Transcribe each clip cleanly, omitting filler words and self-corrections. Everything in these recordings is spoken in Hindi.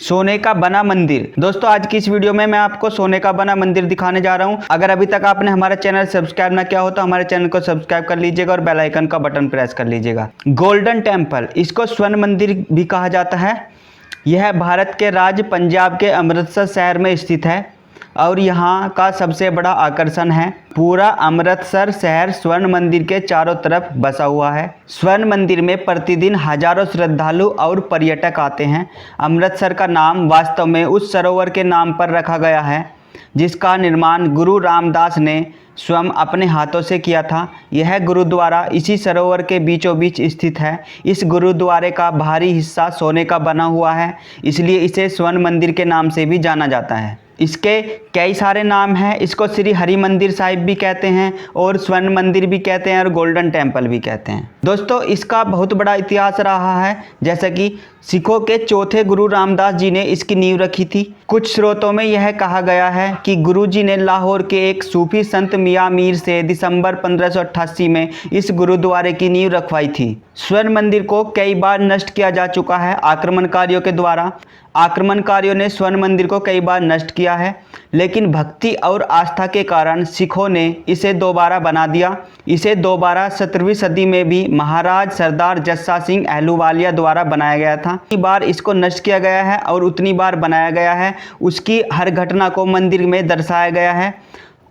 सोने का बना मंदिर। दोस्तों आज की इस वीडियो में मैं आपको सोने का बना मंदिर दिखाने जा रहा हूं। अगर अभी तक आपने हमारा चैनल सब्सक्राइब ना किया हो तो हमारे चैनल को सब्सक्राइब कर लीजिएगा और बेल आइकन का बटन प्रेस कर लीजिएगा। गोल्डन टेम्पल, इसको स्वर्ण मंदिर भी कहा जाता है। यह भारत के राज्य पंजाब के अमृतसर शहर में स्थित है और यहाँ का सबसे बड़ा आकर्षण है पूरा अमृतसर शहर स्वर्ण मंदिर के चारों तरफ बसा हुआ है। स्वर्ण मंदिर में प्रतिदिन हजारों श्रद्धालु और पर्यटक आते हैं। अमृतसर का नाम वास्तव में उस सरोवर के नाम पर रखा गया है जिसका निर्माण गुरु रामदास ने स्वयं अपने हाथों से किया था। यह गुरुद्वारा इसी सरोवर के बीचों बीच स्थित है। इस गुरुद्वारे का बाहरी हिस्सा सोने का बना हुआ है, इसलिए इसे स्वर्ण मंदिर के नाम से भी जाना जाता है। इसके कई सारे नाम हैं। इसको श्री हरि मंदिर साहिब भी कहते हैं और स्वर्ण मंदिर भी कहते हैं और गोल्डन टेम्पल भी कहते हैं। दोस्तों इसका बहुत बड़ा इतिहास रहा है, जैसा कि सिखों के चौथे गुरु रामदास जी ने इसकी नींव रखी थी। कुछ स्रोतों में यह कहा गया है कि गुरु जी ने लाहौर के एक सूफी संत मियाँ मीर से दिसंबर 1588 में इस गुरुद्वारे की नींव रखवाई थी। स्वर्ण मंदिर को कई बार नष्ट किया जा चुका है आक्रमणकारियों के द्वारा। आक्रमणकारियों ने स्वर्ण मंदिर को कई बार नष्ट किया है, लेकिन भक्ति और आस्था के कारण सिखों ने इसे दोबारा बना दिया। इसे दोबारा 17वीं सदी में भी महाराज सरदार जस्सा सिंह अहलूवालिया द्वारा बनाया गया था। उतनी बार इसको नष्ट किया गया है और उतनी बार बनाया गया है, उसकी हर घटना को मंदिर में दर्शाया गया है।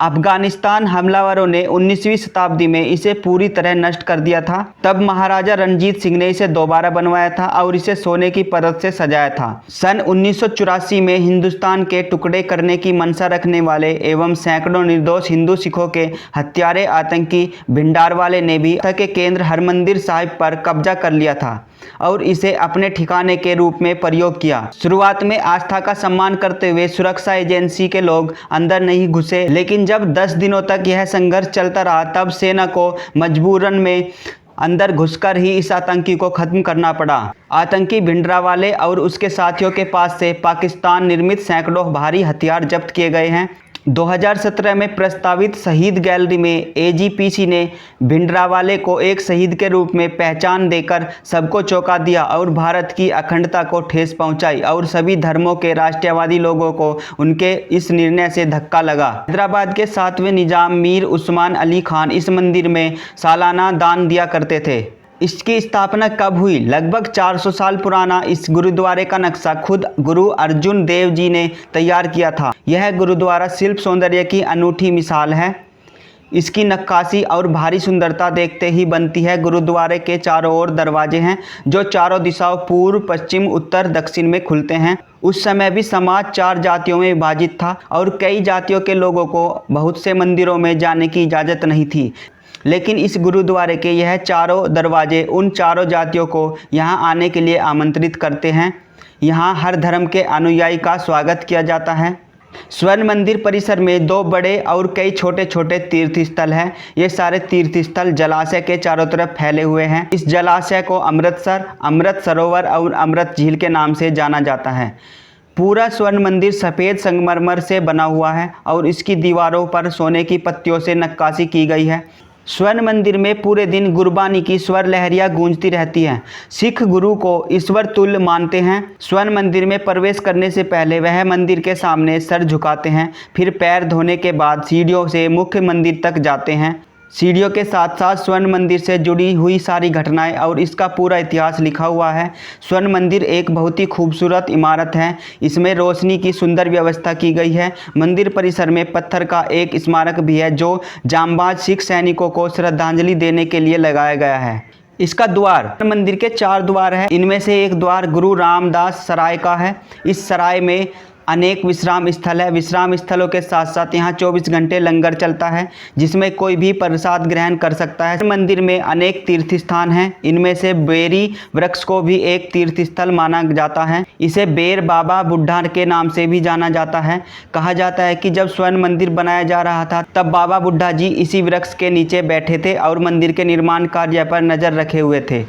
अफगानिस्तान हमलावरों ने 19वीं शताब्दी में इसे पूरी तरह नष्ट कर दिया था। तब महाराजा रणजीत सिंह ने इसे दोबारा बनवाया था और इसे सोने की परत से सजाया था। सन 1984 में हिंदुस्तान के टुकड़े करने की मंशा रखने वाले एवं सैकड़ों निर्दोष हिंदू सिखों के हत्यारे आतंकी भिंडरावाले ने भी के केंद्र हरमंदिर साहिब पर कब्जा कर लिया था और इसे अपने ठिकाने के रूप में प्रयोग किया। शुरुआत में आस्था का सम्मान करते हुए सुरक्षा एजेंसी के लोग अंदर नहीं घुसे, लेकिन जब 10 दिनों तक यह संघर्ष चलता रहा तब सेना को मजबूरन में अंदर घुसकर ही इस आतंकी को खत्म करना पड़ा। आतंकी भिंडरावाले और उसके साथियों के पास से पाकिस्तान निर्मित सैकड़ों भारी हथियार जब्त किए गए हैं। 2017 में प्रस्तावित शहीद गैलरी में एजीपीसी ने भिंडरावाले को एक शहीद के रूप में पहचान देकर सबको चौंका दिया और भारत की अखंडता को ठेस पहुंचाई और सभी धर्मों के राष्ट्रवादी लोगों को उनके इस निर्णय से धक्का लगा। हैदराबाद के 7वें निजाम मीर उस्मान अली खान इस मंदिर में सालाना दान दिया करते थे। इसकी स्थापना कब हुई? लगभग 400 साल पुराना इस गुरुद्वारे का नक्शा खुद गुरु अर्जुन देव जी ने तैयार किया था। यह गुरुद्वारा शिल्प सौंदर्य की अनूठी मिसाल है। इसकी नक्काशी और भारी सुंदरता देखते ही बनती है। गुरुद्वारे के चारों ओर दरवाजे हैं जो चारों दिशाओं पूर्व, पश्चिम, उत्तर, दक्षिण में खुलते हैं। उस समय भी समाज 4 जातियों में विभाजित था और कई जातियों के लोगों को बहुत से मंदिरों में जाने की इजाज़त नहीं थी, लेकिन इस गुरुद्वारे के यह चारों दरवाजे उन चारों जातियों को यहाँ आने के लिए आमंत्रित करते हैं। यहाँ हर धर्म के अनुयायी का स्वागत किया जाता है। स्वर्ण मंदिर परिसर में 2 बड़े और कई छोटे छोटे तीर्थ स्थल हैं। ये सारे तीर्थ स्थल जलाशय के चारों तरफ फैले हुए हैं। इस जलाशय को अमृतसर, अमृत सरोवर और अमृत झील के नाम से जाना जाता है। पूरा स्वर्ण मंदिर सफ़ेद संगमरमर से बना हुआ है और इसकी दीवारों पर सोने की पत्तियों से नक्काशी की गई है। स्वर्ण मंदिर में पूरे दिन गुरबानी की स्वर लहरियाँ गूंजती रहती हैं। सिख गुरु को ईश्वर तुल्य मानते हैं। स्वर्ण मंदिर में प्रवेश करने से पहले वह मंदिर के सामने सर झुकाते हैं, फिर पैर धोने के बाद सीढ़ियों से मुख्य मंदिर तक जाते हैं। सीढ़ियों के साथ साथ स्वर्ण मंदिर से जुड़ी हुई सारी घटनाएं और इसका पूरा इतिहास लिखा हुआ है। स्वर्ण मंदिर एक बहुत ही खूबसूरत इमारत है। इसमें रोशनी की सुंदर व्यवस्था की गई है। मंदिर परिसर में पत्थर का एक स्मारक भी है जो जांबाज सिख सैनिकों को श्रद्धांजलि देने के लिए लगाया गया है। इसका द्वार, मंदिर के 4 द्वार हैं। इनमें से एक द्वार गुरु रामदास सराय का है। इस सराय में अनेक विश्राम स्थल है। विश्राम स्थलों के साथ साथ यहाँ 24 घंटे लंगर चलता है जिसमें कोई भी प्रसाद ग्रहण कर सकता है। मंदिर में अनेक तीर्थ स्थान हैं। इनमें से बेरी वृक्ष को भी एक तीर्थ स्थल माना जाता है। इसे बेर बाबा बुड्ढा के नाम से भी जाना जाता है। कहा जाता है कि जब स्वर्ण मंदिर बनाया जा रहा था तब बाबा बुड्ढा जी इसी वृक्ष के नीचे बैठे थे और मंदिर के निर्माण कार्य पर नज़र रखे हुए थे।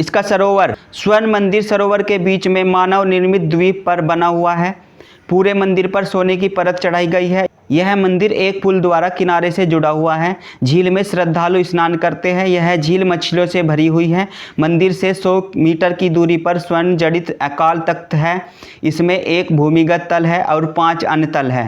इसका सरोवर, स्वर्ण मंदिर सरोवर के बीच में मानव निर्मित द्वीप पर बना हुआ है। पूरे मंदिर पर सोने की परत चढ़ाई गई है। यह मंदिर एक पुल द्वारा किनारे से जुड़ा हुआ है। झील में श्रद्धालु स्नान करते हैं। यह झील मछलियों से भरी हुई है। मंदिर से 100 मीटर की दूरी पर स्वर्ण जड़ित अकाल तख्त है। इसमें एक भूमिगत तल है और 5 अन्य तल है।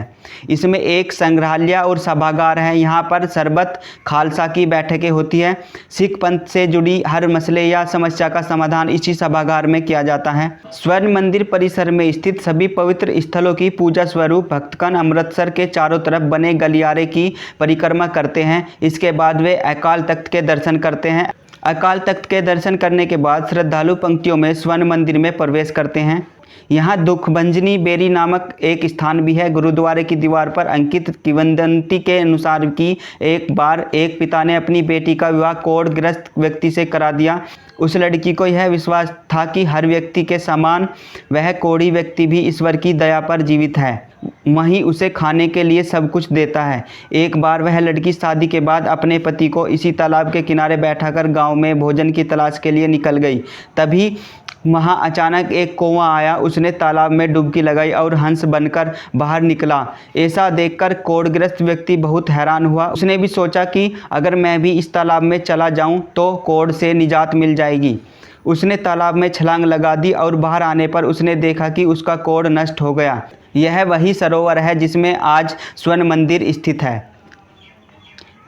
इसमें एक संग्रहालय और सभागार है। यहाँ पर सरबत खालसा की बैठकें होती है। सिख पंथ से जुड़ी हर मसले या समस्या का समाधान इसी सभागार में किया जाता है। स्वर्ण मंदिर परिसर में स्थित सभी पवित्र स्थलों की पूजा स्वरूप भक्तगण अमृतसर के चारों तरफ बने गलियारे की परिक्रमा करते हैं। इसके बाद वे अकाल तख्त के दर्शन करते हैं। अकाल तख्त के दर्शन करने के बाद श्रद्धालु पंक्तियों में स्वर्ण मंदिर में प्रवेश करते हैं। यहाँ दुखभंजनी बेरी नामक एक स्थान भी है। गुरुद्वारे की दीवार पर अंकित किंवदंती के अनुसार कि एक बार एक पिता ने अपनी बेटी का विवाह कोढ़ग्रस्त व्यक्ति से करा दिया। उस लड़की को यह विश्वास था कि हर व्यक्ति के समान वह कोढ़ी व्यक्ति भी ईश्वर की दया पर जीवित है, वहीं उसे खाने के लिए सब कुछ देता है। एक बार वह लड़की शादी के बाद अपने पति को इसी तालाब के किनारे बैठाकर गांव में भोजन की तलाश के लिए निकल गई। तभी वहाँ अचानक एक कौवा आया। उसने तालाब में डुबकी लगाई और हंस बनकर बाहर निकला। ऐसा देखकर कोढ़ग्रस्त व्यक्ति बहुत हैरान हुआ। उसने भी सोचा कि अगर मैं भी इस तालाब में चला जाऊं तो कोढ़ से निजात मिल जाएगी। उसने तालाब में छलांग लगा दी और बाहर आने पर उसने देखा कि उसका कोढ़ नष्ट हो गया। यह वही सरोवर है जिसमें आज स्वर्ण मंदिर स्थित है।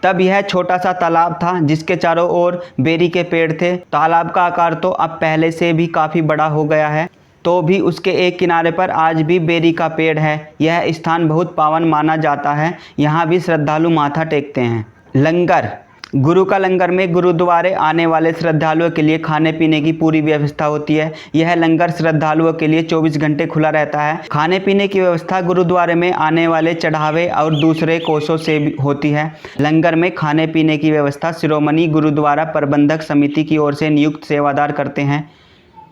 तब यह छोटा सा तालाब था जिसके चारों ओर बेरी के पेड़ थे। तालाब का आकार तो अब पहले से भी काफ़ी बड़ा हो गया है, तो भी उसके एक किनारे पर आज भी बेरी का पेड़ है। यह स्थान बहुत पावन माना जाता है। यहाँ भी श्रद्धालु माथा टेकते हैं। लंगर। गुरु का लंगर में गुरुद्वारे आने वाले श्रद्धालुओं के लिए खाने पीने की पूरी व्यवस्था होती है। यह लंगर श्रद्धालुओं के लिए 24 घंटे खुला रहता है। खाने पीने की व्यवस्था गुरुद्वारे में आने वाले चढ़ावे और दूसरे कोषों से भी होती है। लंगर में खाने पीने की व्यवस्था शिरोमणि गुरुद्वारा प्रबंधक समिति की ओर से नियुक्त सेवादार करते हैं।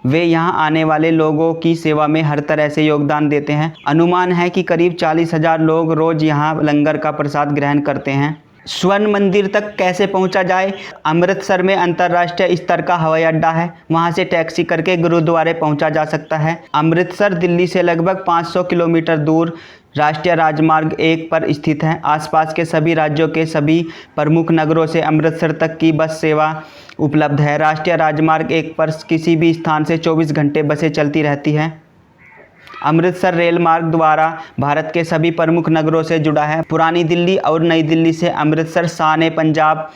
वे यहाँ आने वाले लोगों की सेवा में हर तरह से योगदान देते हैं। अनुमान है कि करीब 40,000 लोग रोज यहाँ लंगर का प्रसाद ग्रहण करते हैं। स्वर्ण मंदिर तक कैसे पहुंचा जाए? अमृतसर में अंतर्राष्ट्रीय स्तर का हवाई अड्डा है। वहां से टैक्सी करके गुरुद्वारे पहुंचा जा सकता है। अमृतसर दिल्ली से लगभग 500 किलोमीटर दूर राष्ट्रीय राजमार्ग 1 पर स्थित है। आसपास के सभी राज्यों के सभी प्रमुख नगरों से अमृतसर तक की बस सेवा उपलब्ध है। राष्ट्रीय राजमार्ग 1 पर किसी भी स्थान से 24 घंटे बसें चलती रहती हैं। अमृतसर रेल मार्ग द्वारा भारत के सभी प्रमुख नगरों से जुड़ा है। पुरानी दिल्ली और नई दिल्ली से अमृतसर शान पंजाब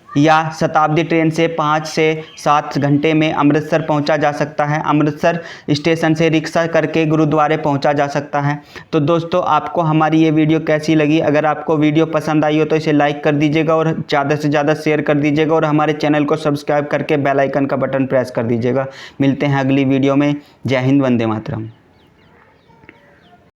या शताब्दी ट्रेन से 5 से 7 घंटे में अमृतसर पहुंचा जा सकता है। अमृतसर स्टेशन से रिक्शा करके गुरुद्वारे पहुंचा जा सकता है। तो दोस्तों, आपको हमारी ये वीडियो कैसी लगी? अगर आपको वीडियो पसंद आई हो तो इसे लाइक कर दीजिएगा और ज़्यादा से ज़्यादा शेयर कर दीजिएगा और हमारे चैनल को सब्सक्राइब करके बेल आइकन का बटन प्रेस कर दीजिएगा। मिलते हैं अगली वीडियो में। जय हिंद, वंदे मातरम।